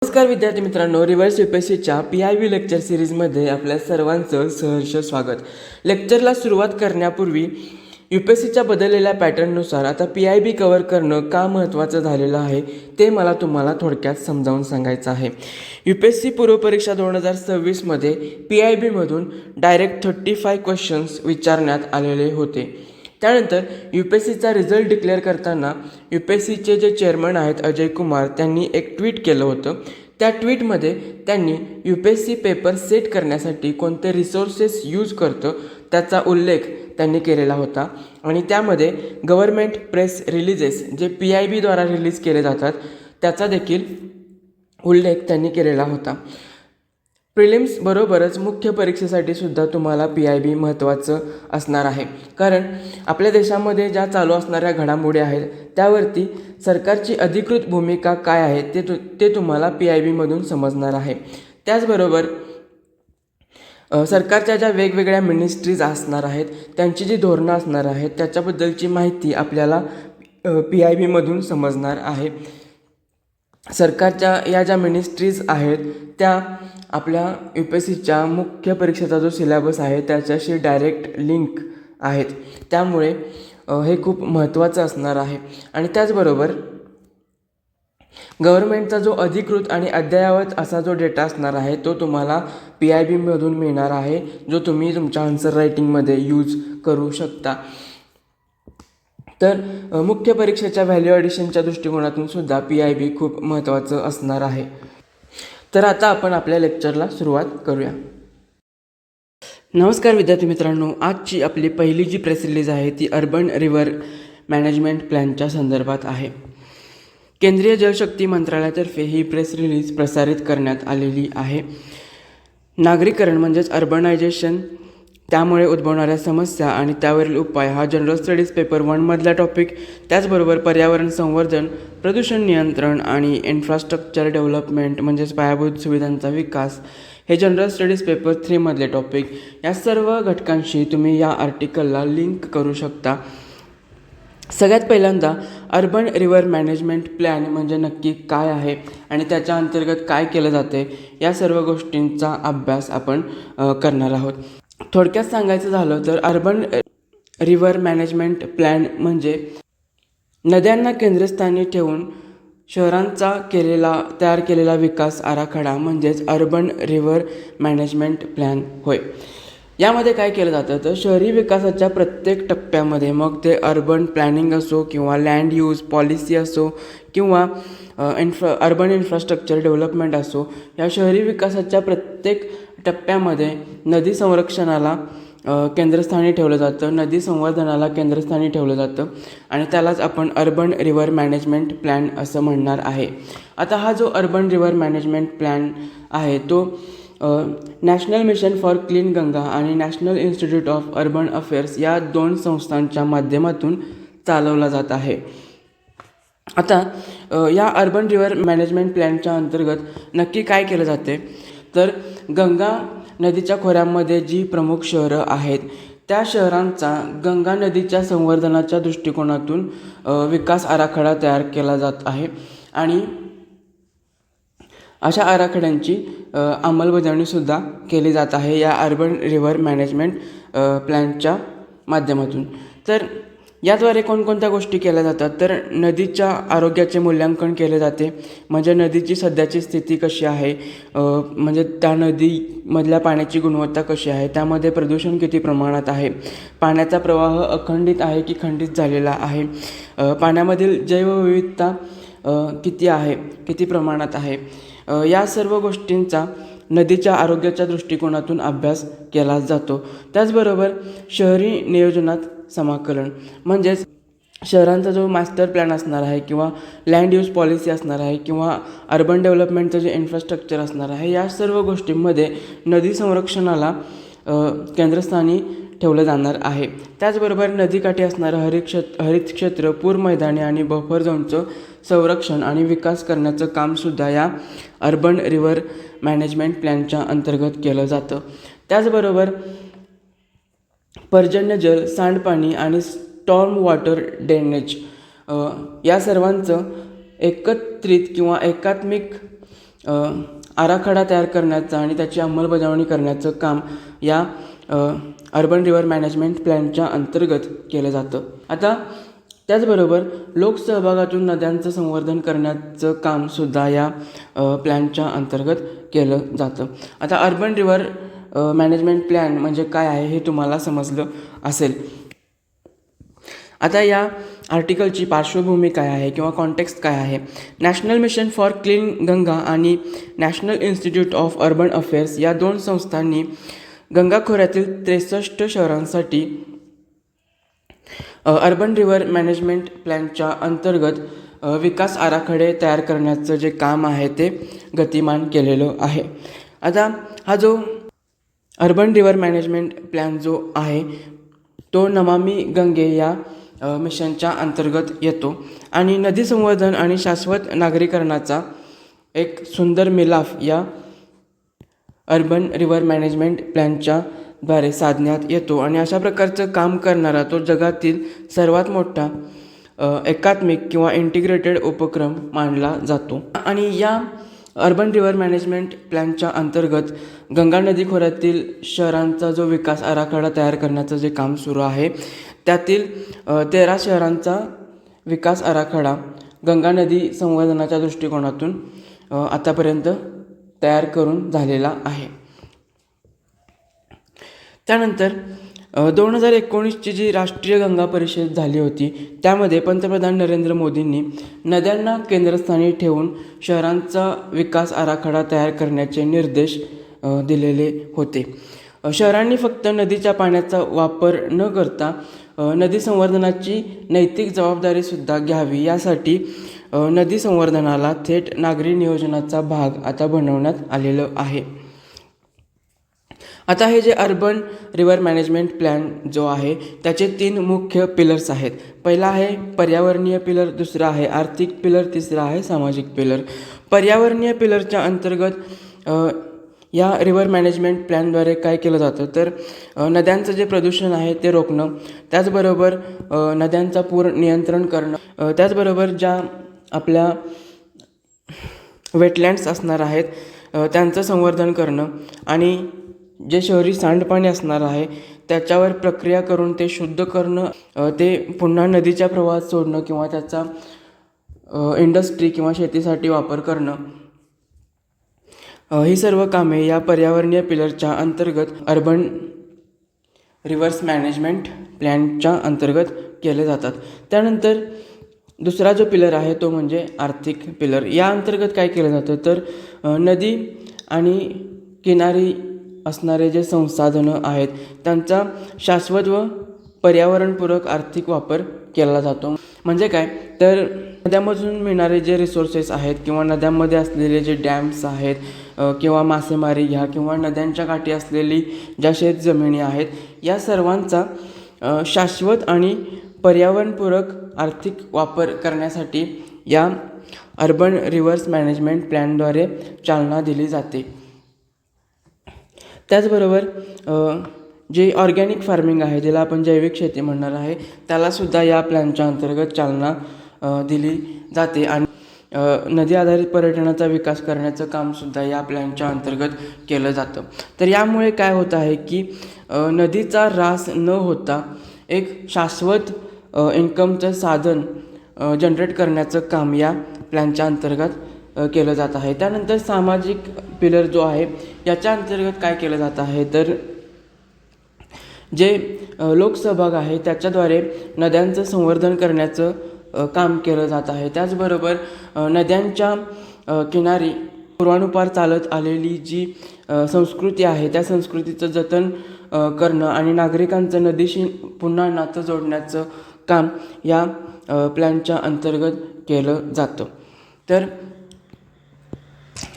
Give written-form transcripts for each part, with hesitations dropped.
नमस्कार विद्यार्थी मित्रांनो, रिव्हर्स UPSCच्या PIB लेक्चर सिरीजमध्ये आपल्या सर्वांचं सहर्ष स्वागत. लेक्चरला सुरुवात करण्यापूर्वी UPSCच्या बदललेल्या पॅटर्ननुसार आता PIB कव्हर करणं का महत्त्वाचं झालेलं आहे ते मला तुम्हाला थोडक्यात समजावून सांगायचं आहे. UPSC पूर्वपरीक्षा 2026मध्ये PIBमधून डायरेक्ट 35 क्वेश्चन्स विचारण्यात आलेले होते. त्यानंतर UPSCचा रिझल्ट डिक्लेअर करताना UPSCचे जे चेअरमन आहेत अजय कुमार त्यांनी एक ट्विट केलं होतं. त्या ट्विटमध्ये त्यांनी UPSC पेपर सेट करण्यासाठी कोणते रिसोर्सेस यूज करतं त्याचा उल्लेख त्यांनी केलेला होता आणि त्यामध्ये गव्हर्मेंट प्रेस रिलीजेस जे PIBद्वारा रिलीज केले जातात त्याचा देखील उल्लेख त्यांनी केलेला होता. प्रिलिम्स बरोबरच मुख्य परीक्षेसाठी सुद्धा तुम्हाला PIB महत्त्वाचं असणार आहे, कारण आपल्या देशामध्ये ज्या चालू असणाऱ्या घडामोडी आहेत त्यावरती सरकारची अधिकृत भूमिका काय आहे ते तुम्हाला PIBमधून समजणार आहे. त्याचबरोबर सरकारच्या ज्या वेगवेगळ्या मिनिस्ट्रीज असणार आहेत त्यांची जी धोरणं असणार आहेत त्याच्याबद्दलची माहिती आपल्याला PIBमधून समजणार आहे. सरकारच्या या ज्या मिनिस्ट्रीज आहेत त्या आपल्या UPSCच्या मुख्य परीक्षेचा जो सिलेबस आहे त्याच्याशी डायरेक्ट लिंक आहेत, त्यामुळे हे खूप महत्त्वाचं असणार आहे. आणि त्याचबरोबर गव्हर्मेंटचा जो अधिकृत आणि अद्ययावत असा जो डेटा असणार आहे तो तुम्हाला PIBमधून मिळणार आहे, जो तुम्ही तुमच्या आन्सर रायटिंगमध्ये यूज करू शकता. तर मुख्य परीक्षेच्या व्हॅल्यू ॲडिशनच्या दृष्टिकोनातून सुद्धा PIB खूप महत्त्वाचं असणार आहे. तर आता आपण आपल्या लेक्चरला सुरुवात करूया. नमस्कार विद्यार्थी मित्रांनो, आजची आपली पहिली जी प्रेस रिलीज आहे ती अर्बन रिव्हर मॅनेजमेंट प्लॅनच्या संदर्भात आहे. केंद्रीय जलशक्ती मंत्रालयातर्फे ही प्रेस रिलीज प्रसारित करण्यात आलेली आहे. नागरीकरण म्हणजेच अर्बनायझेशन, त्यामुळे उद्भवणाऱ्या समस्या आणि त्यावरील उपाय हा जनरल स्टडीज पेपर 1 मधला टॉपिक. त्याचबरोबर पर्यावरण संवर्धन, प्रदूषण नियंत्रण आणि इन्फ्रास्ट्रक्चर डेव्हलपमेंट म्हणजेच पायाभूत सुविधांचा विकास हे जनरल स्टडीज पेपर 3 मधले टॉपिक. या सर्व घटकांशी तुम्ही या आर्टिकलला लिंक करू शकता. सगळ्यात पहिल्यांदा अर्बन रिव्हर मॅनेजमेंट प्लॅन म्हणजे नक्की काय आहे आणि त्याच्या अंतर्गत काय केलं जाते या सर्व गोष्टींचा अभ्यास आपण करणार आहोत. थोडक्यात सांगायचं झालं तर अर्बन रिव्हर मॅनेजमेंट प्लॅन म्हणजे नद्यांना केंद्रस्थानी ठेवून शहरांचा तयार केलेला विकास आराखडा म्हणजेच अर्बन रिव्हर मॅनेजमेंट प्लॅन होय. यामध्ये काय केलं जातं तर शहरी विकासाच्या प्रत्येक टप्प्यामध्ये, मग ते अर्बन प्लॅनिंग असो किंवा लँड यूज पॉलिसी असो किंवा अर्बन इन्फ्रास्ट्रक्चर डेव्हलपमेंट असो, या शहरी विकासाच्या प्रत्येक टप्प्यामध्ये नदी संरक्षणाला केंद्रस्थानी ठेवलं जातं, नदी संवर्धनाला केंद्रस्थानी ठेवलं जातं आणि त्यालाच आपण अर्बन रिव्हर मॅनेजमेंट प्लॅन असं म्हणणार आहे. आता हा जो अर्बन रिव्हर मॅनेजमेंट प्लॅन आहे तो national mission for clean Ganga and national institute of urban affairs या 2 संस्थांच्या माध्यमातून चालवला जात आहे. आता या अर्बन रिव्हर मॅनेजमेंट प्लॅनच्या अंतर्गत नक्की काय केलं जाते तर गंगा नदीच्या खोऱ्यामध्ये जी प्रमुख शहरं आहेत त्या शहरांचा गंगा नदीच्या संवर्धनाच्या दृष्टिकोनातून विकास आराखडा तयार केला जात आहे आणि अशा आराखड्यांची अंमलबजावणीसुद्धा केली जात आहे या अर्बन रिव्हर मॅनेजमेंट प्लॅनच्या माध्यमातून. तर याद्वारे कोणकोणत्या गोष्टी केल्या जातात तर नदीच्या आरोग्याचे मूल्यांकन केले जाते, म्हणजे नदीची सध्याची स्थिती कशी आहे, म्हणजे त्या नदीमधल्या पाण्याची गुणवत्ता कशी आहे, त्यामध्ये प्रदूषण किती प्रमाणात आहे, पाण्याचा प्रवाह अखंडित आहे की खंडित झालेला आहे, पाण्यामधील जैवविविधता किती आहे, किती प्रमाणात आहे, या सर्व गोष्टींचा नदीच्या आरोग्याच्या दृष्टिकोनातून अभ्यास केला जातो. त्याचबरोबर शहरी नियोजनात समाकलन म्हणजेच शहरांचा जो मास्टर प्लॅन असणार आहे किंवा लँड यूज पॉलिसी असणार आहे किंवा अर्बन डेव्हलपमेंटचं जे इन्फ्रास्ट्रक्चर असणार आहे या सर्व गोष्टींमध्ये नदी संरक्षणाला केंद्रस्थानी ठेवलं जाणार आहे. त्याचबरोबर नदीकाठी असणारं हरित क्षेत्र, पूर मैदाने आणि बफर झोनचं संरक्षण आणि विकास करण्याचं कामसुद्धा या अर्बन रिव्हर मॅनेजमेंट प्लॅनच्या अंतर्गत केलं जातं. त्याचबरोबर पर्जन्यजल, सांडपाणी आणि स्टॉर्म वॉटर ड्रेनेज या सर्वांचं एकत्रित किंवा एकात्मिक आराखडा तयार करण्याचं आणि त्याची अंमलबजावणी करण्याचं काम या अर्बन रिव्हर मॅनेजमेंट प्लॅनच्या अंतर्गत केलं जातं. आता त्याचबरोबर लोकसहभागातून नद्यांचं संवर्धन करण्याचं कामसुद्धा या प्लॅनच्या अंतर्गत केलं जातं. आता अर्बन रिव्हर मॅनेजमेंट प्लॅन म्हणजे काय आहे हे तुम्हाला समजलं असेल. आता या आर्टिकलची पार्श्वभूमी काय आहे किंवा कॉन्टेक्स्ट काय आहे. National mission for clean Ganga and national institute of urban affairs या 2 संस्थांनी गंगा खोऱ्यातील 63 शहरांसाठी अर्बन रिव्हर मॅनेजमेंट प्लॅनच्या अंतर्गत विकास आराखडे तयार करण्याचं जे काम आहे ते गतिमान केलेलं आहे. आता हा जो अर्बन रिव्हर मॅनेजमेंट प्लॅन जो आहे तो नमामि गंगे या मिशनच्या अंतर्गत येतो आणि नदी संवर्धन आणि शाश्वत नागरीकरणाचा एक सुंदर मिलाफ या अर्बन रिव्हर मॅनेजमेंट प्लॅनच्या द्वारे साधण्यात येतो आणि अशा प्रकारचं काम करणारा तो जगातील सर्वात मोठा एकात्मिक किंवा इंटिग्रेटेड उपक्रम मानला जातो. आणि या अर्बन रिव्हर मॅनेजमेंट प्लॅनच्या अंतर्गत गंगा नदी खोऱ्यातील शहरांचा जो विकास आराखडा तयार करण्याचं जे काम सुरू आहे त्यातील 13 शहरांचा विकास आराखडा गंगा नदी संवर्धनाच्या दृष्टिकोनातून आतापर्यंत तयार करून झालेला आहे. त्यानंतर 2019ची जी राष्ट्रीय गंगा परिषद झाली होती त्यामध्ये पंतप्रधान नरेंद्र मोदींनी नद्यांना केंद्रस्थानी ठेवून शहरांचा विकास आराखडा तयार करण्याचे निर्देश दिलेले होते. शहरांनी फक्त नदीच्या पाण्याचा वापर न करता नदी संवर्धनाची नैतिक जबाबदारीसुद्धा घ्यावी यासाठी नदी संवर्धनाला थेट नागरी नियोजनाचा भाग आता बनवण्यात आलेलं आहे. आता हे जे अर्बन रिव्हर मॅनेजमेंट प्लॅन जो आहे त्याचे 3 मुख्य पिलर्स आहेत. पहिला आहे पर्यावरणीय पिलर, दुसरा आहे आर्थिक पिलर, तिसरा आहे सामाजिक पिलर. पर्यावरणीय पिलरच्या अंतर्गत या रिव्हर मॅनेजमेंट प्लॅनद्वारे काय केलं जातं तर नद्यांचं जे प्रदूषण आहे ते रोखणं, त्याचबरोबर नद्यांचा पूर नियंत्रण करणं, त्याचबरोबर ज्या आपल्या वेटलँड्स असणार आहेत त्यांचं संवर्धन करणं आणि जे शहरी सांडपाणी असणार आहे त्याच्यावर प्रक्रिया करून ते शुद्ध करणं, ते पुन्हा नदीच्या प्रवाहात सोडणं किंवा त्याचा इंडस्ट्री किंवा शेतीसाठी वापर करणं, ही सर्व कामे या पर्यावरणीय पिलरच्या अंतर्गत अर्बन रिव्हर्स मॅनेजमेंट प्लॅनच्या अंतर्गत केले जातात. त्यानंतर दुसरा जो पिलर आहे तो म्हणजे आर्थिक पिलर. या अंतर्गत काय केलं जातं तर नदी आणि किनारी असणारे जे संसाधनं आहेत त्यांचा शाश्वत व पर्यावरणपूरक आर्थिक वापर केला जातो. म्हणजे काय तर नद्यांमधून मिळणारे जे रिसोर्सेस आहेत किंवा नद्यांमध्ये असलेले जे डॅम्स आहेत किंवा मासेमारी घ्या किंवा नद्यांच्या काठी असलेली ज्या शेतजमिनी आहेत या सर्वांचा शाश्वत आणि पर्यावरणपूरक आर्थिक वापर करण्यासाठी या अर्बन रिव्हर्स मॅनेजमेंट प्लॅनद्वारे चालना दिली जाते. त्याचबरोबर जे ऑर्गॅनिक फार्मिंग आहे ज्याला आपण जैविक शेती म्हणणार आहे त्यालासुद्धा या प्लॅनच्या अंतर्गत चालना दिली जाते आणि नदी आधारित पर्यटनाचा विकास करण्याचं कामसुद्धा या प्लॅनच्या अंतर्गत केलं जातं. तर यामुळे काय होतं आहे की नदीचा ऱ्हास न होता एक शाश्वत इन्कमचं साधन जनरेट करण्याचं काम या प्लॅनच्या अंतर्गत केलं जात आहे. त्यानंतर सामाजिक पिलर जो आहे याच्या अंतर्गत काय केलं जात आहे तर जे लोकसहभाग आहे त्याच्याद्वारे नद्यांचं संवर्धन करण्याचं काम केलं जात आहे. त्याचबरोबर नद्यांच्या किनारी पूर्वानुपार चालत आलेली जी संस्कृती आहे त्या संस्कृतीचं जतन करणं आणि नागरिकांचं नदीशी पुन्हा नातं जोडण्याचं काम या प्लॅनच्या अंतर्गत केलं जातं. तर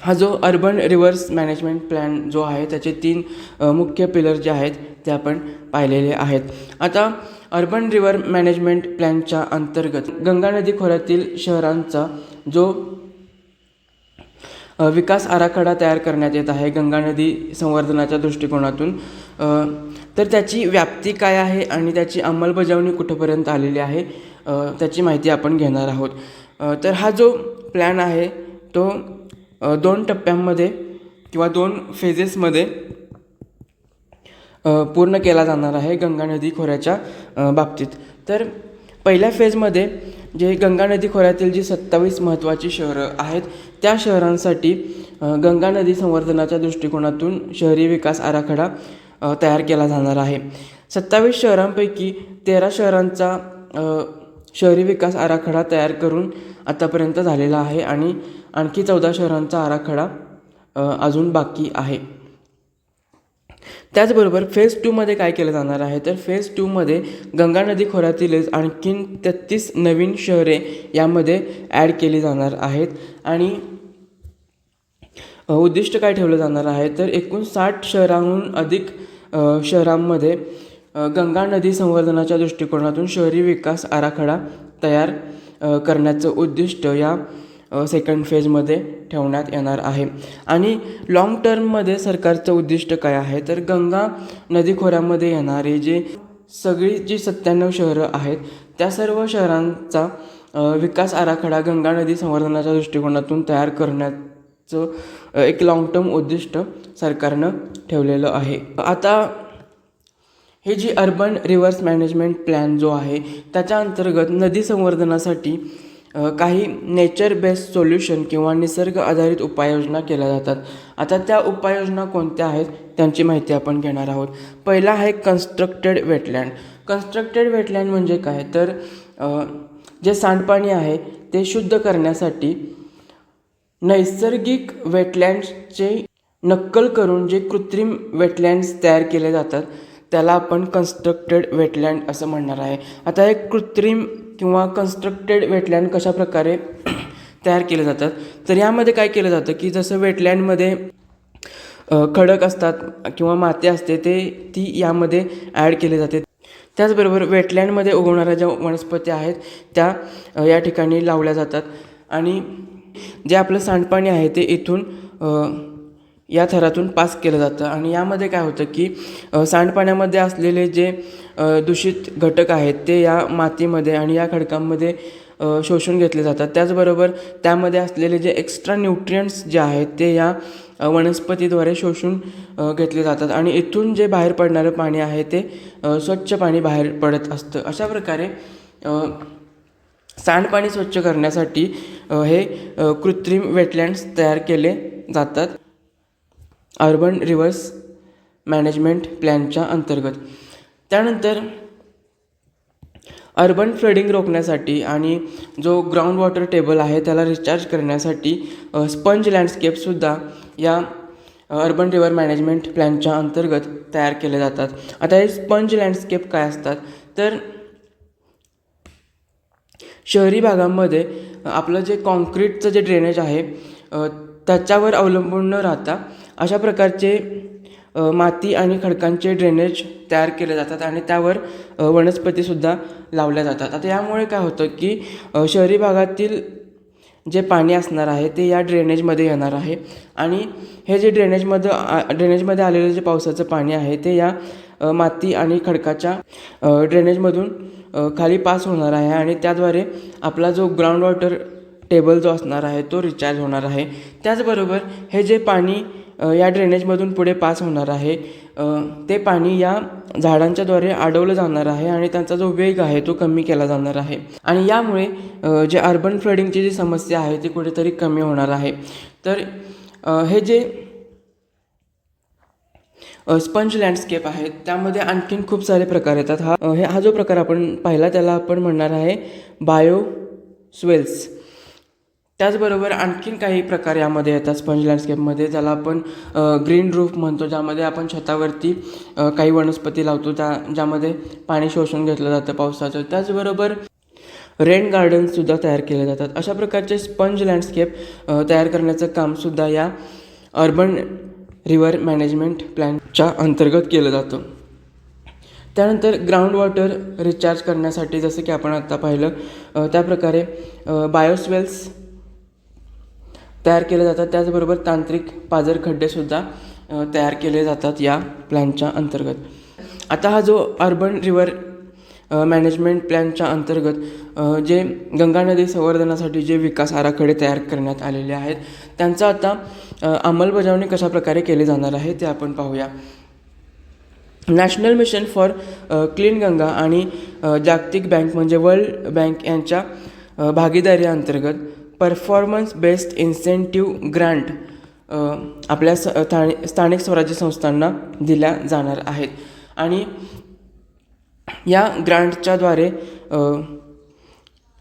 हा जो अर्बन रिव्हर्स मॅनेजमेंट प्लॅन जो आहे त्याचे 3 मुख्य पिलर जे आहेत ते आपण पाहिलेले आहेत. आता अर्बन रिव्हर मॅनेजमेंट प्लॅनच्या अंतर्गत गंगा नदी खोऱ्यातील शहरांचा जो विकास आराखडा तयार करण्यात येत आहे गंगा नदी संवर्धनाच्या दृष्टिकोनातून, तर त्याची व्याप्ती काय आहे आणि त्याची अंमलबजावणी कुठंपर्यंत आलेली आहे त्याची माहिती आपण घेणार आहोत. तर हा जो प्लॅन आहे तो 2 टप्प्यांमध्ये किंवा 2 फेजेसमध्ये पूर्ण केला जाणार आहे गंगा नदी खोऱ्याच्या बाबतीत. तर पहिल्या फेजमध्ये जे गंगा नदी खोऱ्यातील जी 27 महत्त्वाची शहरं आहेत त्या शहरांसाठी गंगा नदी संवर्धनाच्या दृष्टिकोनातून शहरी विकास आराखडा तयार केला जाणार आहे. 27 शहरांपैकी 13 शहरांचा शहरी विकास आराखडा तयार करून आतापर्यंत झालेला आहे आणि आणखी 14 शहरांचा आराखडा अजून बाकी आहे. त्याचबरोबर फेज 2मध्ये काय केलं जाणार आहे, तर फेज 2मध्ये गंगा नदी खोऱ्यातीलच आणखीन 33 नवीन शहरे यामध्ये ॲड केली जाणार आहेत आणि उद्दिष्ट काय ठेवलं जाणार आहे, तर एकूण 60 शहरांहून अधिक शहरांमध्ये गंगा नदी संवर्धनाच्या दृष्टिकोनातून शहरी विकास आराखडा तयार करण्याचं उद्दिष्ट या सेकंड फेजमध्ये ठेवण्यात येणार आहे. आणि लाँग टर्ममध्ये सरकारचं उद्दिष्ट काय आहे, तर गंगा नदी खोऱ्यामध्ये येणारे जे सगळी जी 97 शहरं आहेत त्या सर्व शहरांचा विकास आराखडा गंगा नदी संवर्धनाच्या दृष्टिकोनातून तयार करण्याचं एक लाँग टर्म उद्दिष्ट सरकारनं ठेवलेलं आहे. आता हे जी अर्बन रिव्हर्स मॅनेजमेंट प्लॅन जो आहे त्याच्या अंतर्गत नदी संवर्धनासाठी काही नेचर बेस्ड सोल्युशन किंवा निसर्ग आधारित उपाययोजना केल्या जातात. आता त्या उपाययोजना कोणत्या आहेत त्यांची माहिती आपण घेणार आहोत. पहिला आहे कन्स्ट्रक्टेड वेटलँड. कन्स्ट्रक्टेड वेटलँड म्हणजे काय, तर जे सांडपाणी आहे ते शुद्ध करण्यासाठी नैसर्गिक वेटलँड्सचे नक्कल करून जे कृत्रिम वेटलँड्स तयार केले जातात त्याला आपण कन्स्ट्रक्टेड वेटलँड असं म्हणणार आहे. आता एक कृत्रिम किंवा कन्स्ट्रक्टेड वेटलँड कशा प्रकारे तयार केले जातात, तर यामध्ये काय केलं जातं की जसं वेटलँडमध्ये खडक असतात किंवा माती असते ती यामध्ये ॲड केली जाते. त्याचबरोबर वेटलँडमध्ये उगवणाऱ्या ज्या वनस्पती आहेत त्या या ठिकाणी लावल्या जातात आणि जे आपलं सांडपाणी आहे ते इथून या थरातून पास केलं जातं. आणि यामध्ये काय होतं की सांडपाण्यामध्ये असलेले जे दूषित घटक आहेत ते या मातीमध्ये आणि या खडकांमध्ये शोषून घेतले जातात. त्याचबरोबर त्यामध्ये असलेले जे एक्स्ट्रा न्यूट्रियंट्स जे आहेत ते या वनस्पतीद्वारे शोषून घेतले जातात आणि इथून जे बाहेर पडणारं पाणी आहे ते स्वच्छ पाणी बाहेर पडत असतं. अशा प्रकारे सांडपाणी स्वच्छ करण्यासाठी हे कृत्रिम वेटलँड्स तयार केले जातात अर्बन रिव्हर्स मॅनेजमेंट प्लॅनच्या अंतर्गत. त्यानंतर अर्बन फ्लडिंग रोखण्यासाठी आणि जो ग्राउंड वॉटर टेबल आहे त्याला रिचार्ज करण्यासाठी स्पंज लँडस्केपसुद्धा या अर्बन रिव्हर मॅनेजमेंट प्लॅनच्या अंतर्गत तयार केले जातात. आता हे स्पंज लँडस्केप काय असतात, तर शहरी भागांमध्ये आपलं जे कॉन्क्रीटचं जे ड्रेनेज आहे त्याच्यावर अवलंबून न राहता अशा प्रकारचे माती आणि खडकांचे ड्रेनेज तयार केले जातात आणि त्यावर वनस्पतीसुद्धा लावल्या जातात. आता यामुळे काय होतं की शहरी भागातील जे पाणी असणार आहे ते या ड्रेनेजमध्ये येणार आहे आणि हे जे ड्रेनेजमध्ये आलेलं जे पावसाचं पाणी आहे ते या माती आणि खडकाच्या ड्रेनेजमधून खाली पास होणार आहे आणि त्याद्वारे आपला जो ग्राउंड वॉटर टेबल जो असणार आहे तो रिचार्ज होणार आहे. त्याचबरोबर हे जे पाणी या ड्रेनेजमधून पुढे पास होणार आहे ते पाणी या झाडांच्याद्वारे अडवलं जाणार आहे आणि त्यांचा जो वेग आहे तो कमी केला जाणार आहे आणि यामुळे जे अर्बन फ्लडिंगची जी समस्या आहे ती कुठेतरी कमी होणार आहे. तर हे जे स्पंज लँडस्केप आहेत त्यामध्ये आणखीन खूप सारे प्रकार येतात. हा जो प्रकार आपण पाहिला त्याला आपण म्हणणार आहे बायोस्वेल्स. त्याचबरोबर आणखीन काही प्रकार यामध्ये येतात स्पंज लँडस्केपमध्ये, ज्याला आपण ग्रीन रूफ म्हणतो, ज्यामध्ये आपण छतावरती काही वनस्पती लावतो ज्यामध्ये पाणी शोषून घेतलं जातं पावसाचं. त्याचबरोबर रेन गार्डन्ससुद्धा तयार केले जातात. अशा प्रकारचे स्पंज लँडस्केप तयार करण्याचं कामसुद्धा या अर्बन रिव्हर मॅनेजमेंट प्लॅनच्या अंतर्गत केलं जातं. त्यानंतर ग्राउंड वॉटर रिचार्ज करण्यासाठी जसं की आपण आत्ता पाहिलं त्याप्रकारे बायोस्वेल्स तयार केले जातात. त्याचबरोबर तांत्रिक पाझर खड्डेसुद्धा तयार केले जातात या प्लॅनच्या अंतर्गत. आता हा जो अर्बन रिव्हर मॅनेजमेंट प्लॅनच्या अंतर्गत जे गंगा नदी संवर्धनासाठी जे विकास आराखडे तयार करण्यात आलेले आहेत त्यांचा आता अंमलबजावणी कशाप्रकारे केली जाणार आहे ते आपण पाहूया. National mission for clean Ganga आणि जागतिक बँक म्हणजे वर्ल्ड बँक यांच्या भागीदारीअंतर्गत परफॉर्मन्स बेस्ड इन्सेंटिव्ह ग्रांट आपल्या स्थानिक स्वराज्य संस्थांना दिल्या जाणार आहेत आणि या ग्रांटच्याद्वारे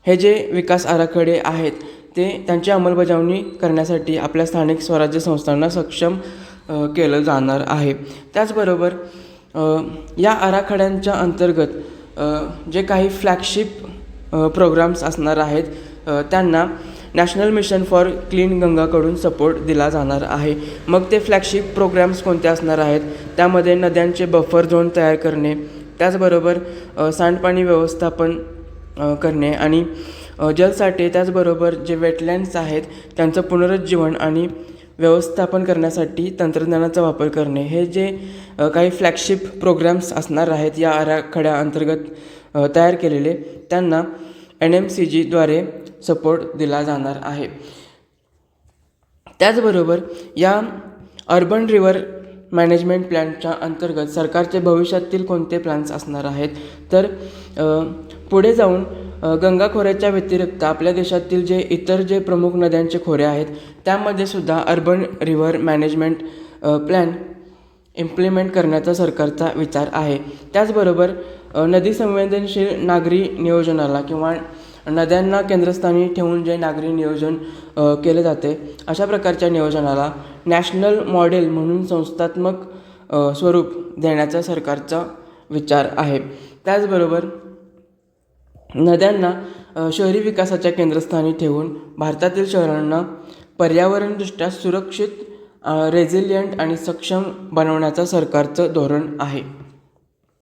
हे जे विकास आराखडे आहेत ते त्यांची अंमलबजावणी करण्यासाठी आपल्या स्थानिक स्वराज्य संस्थांना सक्षम केलं जाणार आहे. त्याचबरोबर या आराखड्यांच्या अंतर्गत जे काही फ्लॅगशिप प्रोग्राम्स असणार आहेत त्यांना नॅशनल मिशन फॉर क्लीन गंगाकडून सपोर्ट दिला जाणार आहे. मग ते फ्लॅगशिप प्रोग्राम्स कोणते असणार आहेत त्यामध्ये नद्यांचे बफर झोन तयार करणे, त्याचबरोबर सांडपाणी व्यवस्थापन करणे आणि जलसाठे, त्याचबरोबर जे वेटलँड्स आहेत त्यांचं पुनरुज्जीवन आणि व्यवस्थापन करण्यासाठी तंत्रज्ञानाचा वापर करणे, हे जे काही फ्लॅगशिप प्रोग्राम्स असणार आहेत या आराखड्याअंतर्गत तयार केलेले त्यांना NMCGद्वारे सपोर्ट दिला जाणार आहे. त्याचबरोबर या अर्बन रिव्हर मॅनेजमेंट प्लॅनच्या अंतर्गत सरकारचे भविष्यातील कोणते प्लॅन्स असणार आहेत तर पुढे जाऊन गंगा खोऱ्याच्या व्यतिरिक्त आपल्या देशातील जे इतर जे प्रमुख नद्यांचे खोरे आहेत त्यामध्ये सुद्धा urban river management plan implement करण्याचा सरकारचा विचार आहे. त्याचबरोबर नदी संवेदनशील नागरी नियोजनाला किंवा नद्यांना केंद्रस्थानी ठेवून जे नागरी नियोजन केले जाते अशा प्रकारच्या नियोजनाला नॅशनल मॉडेल म्हणून संस्थात्मक स्वरूप देण्याचा सरकारचा विचार आहे. त्याचबरोबर नद्यांना शहरी विकासाच्या केंद्रस्थानी ठेवून भारतातील शहरांना पर्यावरणदृष्ट्या सुरक्षित, रेझिलियंट आणि सक्षम बनवण्याचं सरकारचं धोरण आहे.